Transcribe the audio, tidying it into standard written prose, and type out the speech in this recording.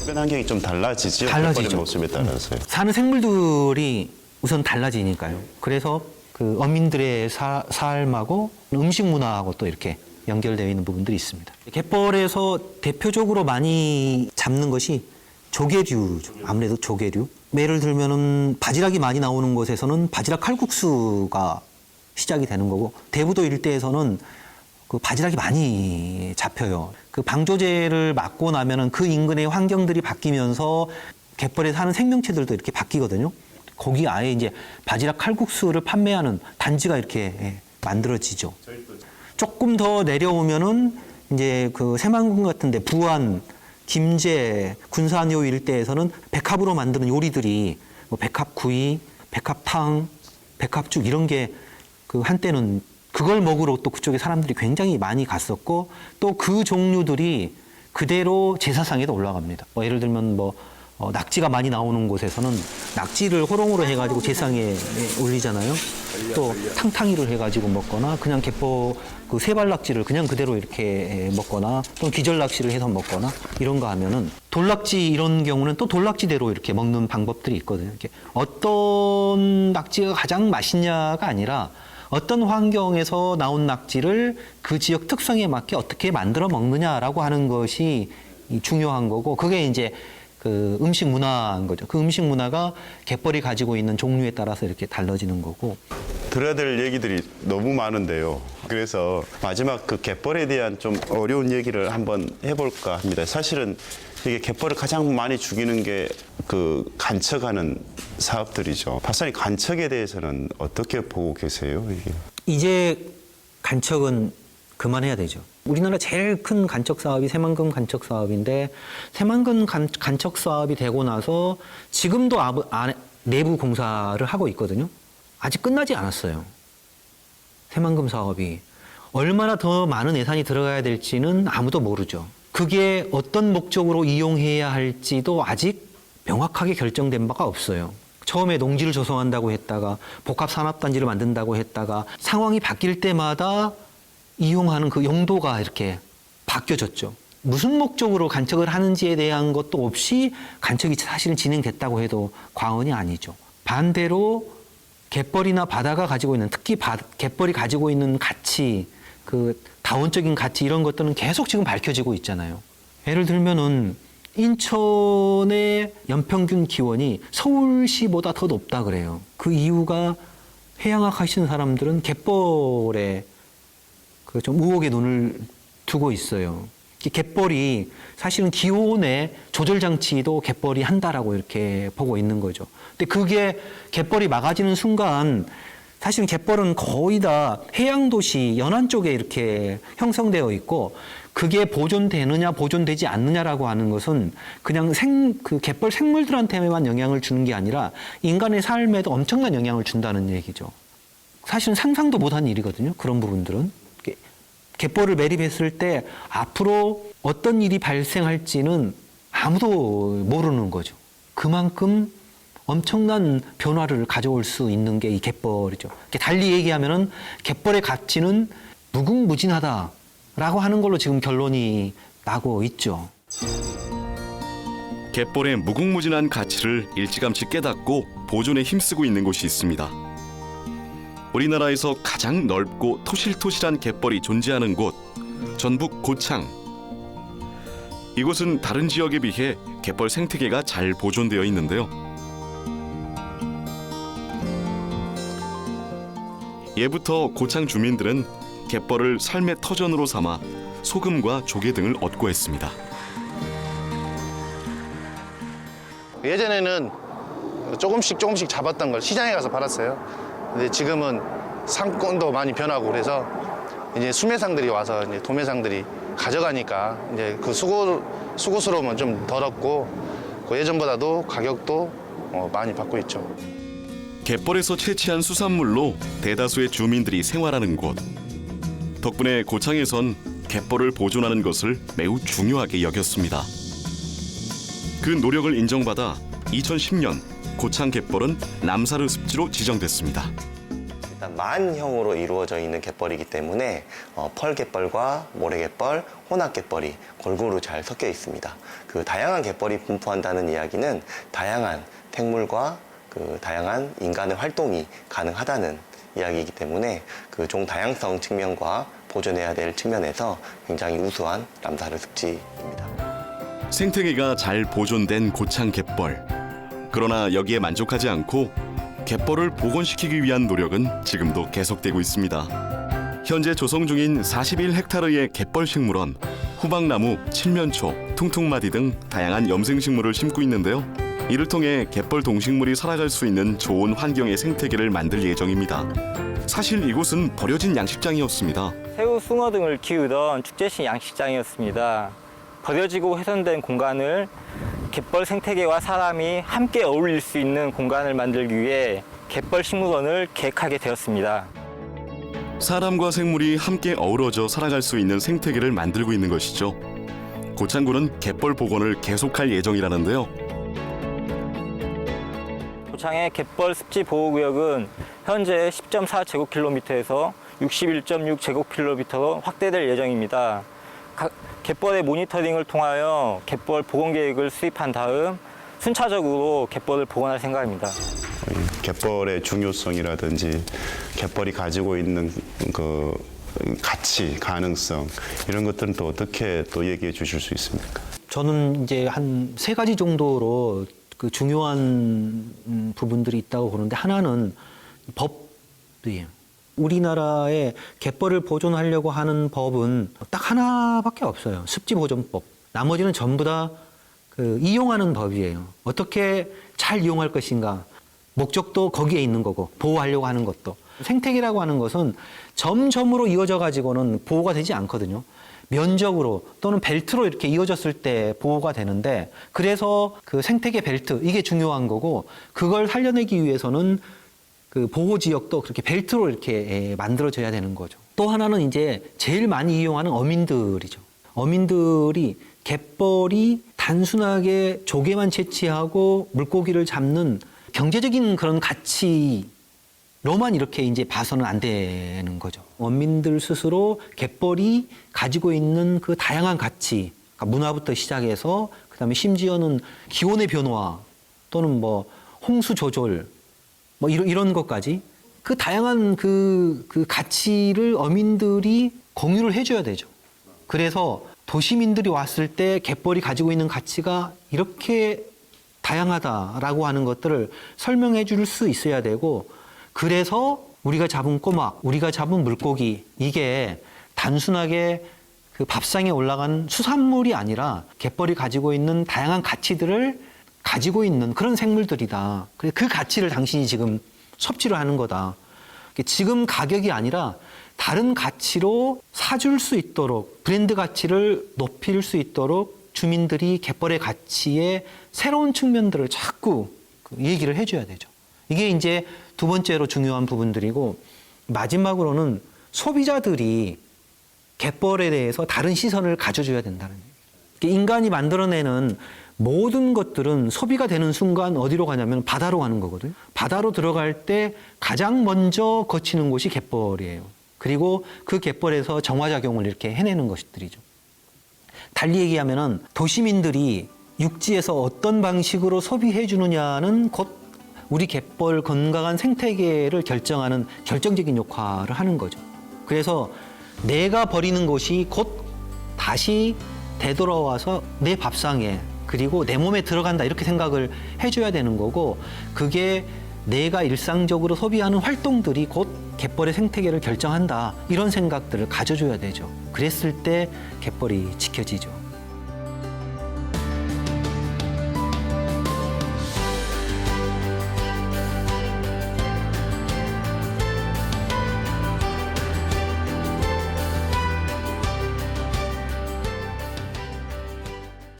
주변 환경이 좀 달라지죠. 달라지죠. 갯벌의 모습에 따라서요. 사는 생물들이 우선 달라지니까요. 그래서 그 어민들의 삶하고 음식 문화하고 또 이렇게 연결되어 있는 부분들이 있습니다. 갯벌에서 대표적으로 많이 잡는 것이 조개류죠. 아무래도 조개류. 예를 들면은 바지락이 많이 나오는 곳에서는 바지락 칼국수가 시작이 되는 거고, 대부도 일대에서는 그 바지락이 많이 잡혀요. 그 방조제를 맞고 나면은 그 인근의 환경들이 바뀌면서 갯벌에 사는 생명체들도 이렇게 바뀌거든요. 거기 아예 이제 바지락 칼국수를 판매하는 단지가 이렇게 만들어지죠. 조금 더 내려오면은 이제 그 새만금 같은데 부안, 김제, 군산요 일대에서는 백합으로 만드는 요리들이 뭐 백합구이, 백합탕, 백합죽 이런 게 그 한때는 그걸 먹으러 또 그쪽에 사람들이 굉장히 많이 갔었고, 또 그 종류들이 그대로 제사상에도 올라갑니다. 뭐 예를 들면 뭐 낙지가 많이 나오는 곳에서는 낙지를 호롱으로 해가지고 제상에 올리잖아요. 또 탕탕이를 해가지고 먹거나 그냥 갯벌 그 세발낙지를 그냥 그대로 이렇게 먹거나 또 기절낙지를 해서 먹거나 이런 거 하면은, 돌낙지 이런 경우는 또 돌낙지대로 이렇게 먹는 방법들이 있거든요. 이렇게 어떤 낙지가 가장 맛있냐가 아니라 어떤 환경에서 나온 낙지를 그 지역 특성에 맞게 어떻게 만들어 먹느냐라고 하는 것이 중요한 거고, 그게 이제 그 음식 문화인 거죠. 그 음식 문화가 갯벌이 가지고 있는 종류에 따라서 이렇게 달라지는 거고. 들어야 될 얘기들이 너무 많은데요. 그래서 마지막 그 갯벌에 대한 좀 어려운 얘기를 한번 해볼까 합니다. 사실은 이게 갯벌을 가장 많이 죽이는 게 그 간척하는 사업들이죠. 박사님, 간척에 대해서는 어떻게 보고 계세요? 이게? 이제 간척은 그만해야 되죠. 우리나라 제일 큰 간척 사업이 새만금 간척 사업인데, 새만금 간척 사업이 되고 나서 지금도 내부 공사를 하고 있거든요. 아직 끝나지 않았어요. 새만금 사업이. 얼마나 더 많은 예산이 들어가야 될지는 아무도 모르죠. 그게 어떤 목적으로 이용해야 할지도 아직 명확하게 결정된 바가 없어요. 처음에 농지를 조성한다고 했다가 복합산업단지를 만든다고 했다가 상황이 바뀔 때마다 이용하는 그 용도가 이렇게 바뀌어졌죠. 무슨 목적으로 간척을 하는지에 대한 것도 없이 간척이 사실은 진행됐다고 해도 과언이 아니죠. 반대로 갯벌이나 바다가 가지고 있는, 특히 갯벌이 가지고 있는 가치, 그 다원적인 가치 이런 것들은 계속 지금 밝혀지고 있잖아요. 예를 들면은 인천의 연평균 기온이 서울시보다 더 높다 그래요. 그 이유가 해양학 하시는 사람들은 갯벌에 그 좀 의혹의 눈을 두고 있어요. 갯벌이 사실은 기온의 조절 장치도 갯벌이 한다라고 이렇게 보고 있는 거죠. 근데 그게 갯벌이 막아지는 순간 사실은 갯벌은 거의 다 해양 도시 연안 쪽에 이렇게 형성되어 있고, 그게 보존되느냐 보존되지 않느냐라고 하는 것은 그냥 그 갯벌 생물들한테만 영향을 주는 게 아니라 인간의 삶에도 엄청난 영향을 준다는 얘기죠. 사실은 상상도 못한 일이거든요. 그런 부분들은. 갯벌을 매립했을 때 앞으로 어떤 일이 발생할지는 아무도 모르는 거죠. 그만큼 엄청난 변화를 가져올 수 있는 게 이 갯벌이죠. 달리 얘기하면은 갯벌의 가치는 무궁무진하다라고 하는 걸로 지금 결론이 나고 있죠. 갯벌의 무궁무진한 가치를 일찌감치 깨닫고 보존에 힘쓰고 있는 곳이 있습니다. 우리나라에서 가장 넓고 토실토실한 갯벌이 존재하는 곳, 전북 고창. 이곳은 다른 지역에 비해 갯벌 생태계가 잘 보존되어 있는데요. 예부터 고창 주민들은 갯벌을 삶의 터전으로 삼아 소금과 조개 등을 얻고 했습니다. 예전에는 조금씩 잡았던 걸 시장에 가서 팔았어요. 근데 지금은 상권도 많이 변하고 그래서 이제 수매상들이 와서 이제 도매상들이 가져가니까 이제 그 수고스러움은 좀 덜었고, 그 예전보다도 가격도 많이 받고 있죠. 갯벌에서 채취한 수산물로 대다수의 주민들이 생활하는 곳. 덕분에 고창에선 갯벌을 보존하는 것을 매우 중요하게 여겼습니다. 그 노력을 인정받아 2010년 고창 갯벌은 람사르 습지로 지정됐습니다. 일단 만형으로 이루어져 있는 갯벌이기 때문에 펄갯벌과 모래갯벌, 혼합갯벌이 골고루 잘 섞여 있습니다. 그 다양한 갯벌이 분포한다는 이야기는 다양한 생물과 그 다양한 인간의 활동이 가능하다는 이야기이기 때문에 그 종 다양성 측면과 보존해야 될 측면에서 굉장히 우수한 람사르 습지입니다. 생태계가 잘 보존된 고창 갯벌. 그러나 여기에 만족하지 않고 갯벌을 복원시키기 위한 노력은 지금도 계속되고 있습니다. 현재 조성 중인 41헥타르의 갯벌 식물원, 후박나무, 칠면초, 퉁퉁마디 등 다양한 염생식물을 심고 있는데요. 이를 통해 갯벌 동식물이 살아갈 수 있는 좋은 환경의 생태계를 만들 예정입니다. 사실 이곳은 버려진 양식장이었습니다. 새우, 숭어 등을 키우던 축제식 양식장이었습니다. 버려지고 훼손된 공간을 갯벌 생태계와 사람이 함께 어울릴 수 있는 공간을 만들기 위해 갯벌 식물원을 계획하게 되었습니다. 사람과 생물이 함께 어우러져 살아갈 수 있는 생태계를 만들고 있는 것이죠. 고창군은 갯벌 복원을 계속할 예정이라는데요. 고창의 갯벌 습지 보호구역은 현재 10.4제곱킬로미터에서 61.6제곱킬로미터로 확대될 예정입니다. 갯벌의 모니터링을 통하여 갯벌 복원 계획을 수립한 다음 순차적으로 갯벌을 복원할 생각입니다. 갯벌의 중요성이라든지 갯벌이 가지고 있는 그 가치, 가능성 이런 것들은 또 어떻게 또 얘기해 주실 수 있습니까? 저는 이제 한 3가지 정도로 그 중요한 부분들이 있다고 보는데, 하나는 법이에요. 우리나라의 갯벌을 보존하려고 하는 법은 딱 하나밖에 없어요. 습지보존법. 나머지는 전부 다 그 이용하는 법이에요. 어떻게 잘 이용할 것인가. 목적도 거기에 있는 거고, 보호하려고 하는 것도. 생태계라고 하는 것은 점점으로 이어져 가지고는 보호가 되지 않거든요. 면적으로 또는 벨트로 이렇게 이어졌을 때 보호가 되는데, 그래서 그 생태계 벨트, 이게 중요한 거고, 그걸 살려내기 위해서는 그 보호 지역도 그렇게 벨트로 이렇게 만들어져야 되는 거죠. 또 하나는 이제 제일 많이 이용하는 어민들이죠. 어민들이 갯벌이 단순하게 조개만 채취하고 물고기를 잡는 경제적인 그런 가치로만 이렇게 이제 봐서는 안 되는 거죠. 원민들 스스로 갯벌이 가지고 있는 그 다양한 가치, 그러니까 문화부터 시작해서 그다음에 심지어는 기온의 변화 또는 뭐 홍수 조절 뭐 이런 것까지 그 다양한 그 가치를 어민들이 공유를 해줘야 되죠. 그래서 도시민들이 왔을 때 갯벌이 가지고 있는 가치가 이렇게 다양하다라고 하는 것들을 설명해 줄 수 있어야 되고, 그래서 우리가 잡은 꼬막, 우리가 잡은 물고기, 이게 단순하게 그 밥상에 올라간 수산물이 아니라 갯벌이 가지고 있는 다양한 가치들을 가지고 있는 그런 생물들이다. 그 가치를 당신이 지금 섭취를 하는 거다. 지금 가격이 아니라 다른 가치로 사줄 수 있도록, 브랜드 가치를 높일 수 있도록 주민들이 갯벌의 가치의 새로운 측면들을 자꾸 얘기를 해줘야 되죠. 이게 이제 두 번째로 중요한 부분들이고, 마지막으로는 소비자들이 갯벌에 대해서 다른 시선을 가져줘야 된다는 얘기예요. 인간이 만들어내는 모든 것들은 소비가 되는 순간 어디로 가냐면 바다로 가는 거거든요. 바다로 들어갈 때 가장 먼저 거치는 곳이 갯벌이에요. 그리고 그 갯벌에서 정화작용을 이렇게 해내는 것들이죠. 달리 얘기하면은 도시민들이 육지에서 어떤 방식으로 소비해 주느냐는 곧 우리 갯벌 건강한 생태계를 결정하는 결정적인 역할을 하는 거죠. 그래서 내가 버리는 것이 곧 다시 되돌아와서 내 밥상에 그리고 내 몸에 들어간다, 이렇게 생각을 해줘야 되는 거고, 그게 내가 일상적으로 소비하는 활동들이 곧 갯벌의 생태계를 결정한다, 이런 생각들을 가져줘야 되죠. 그랬을 때 갯벌이 지켜지죠.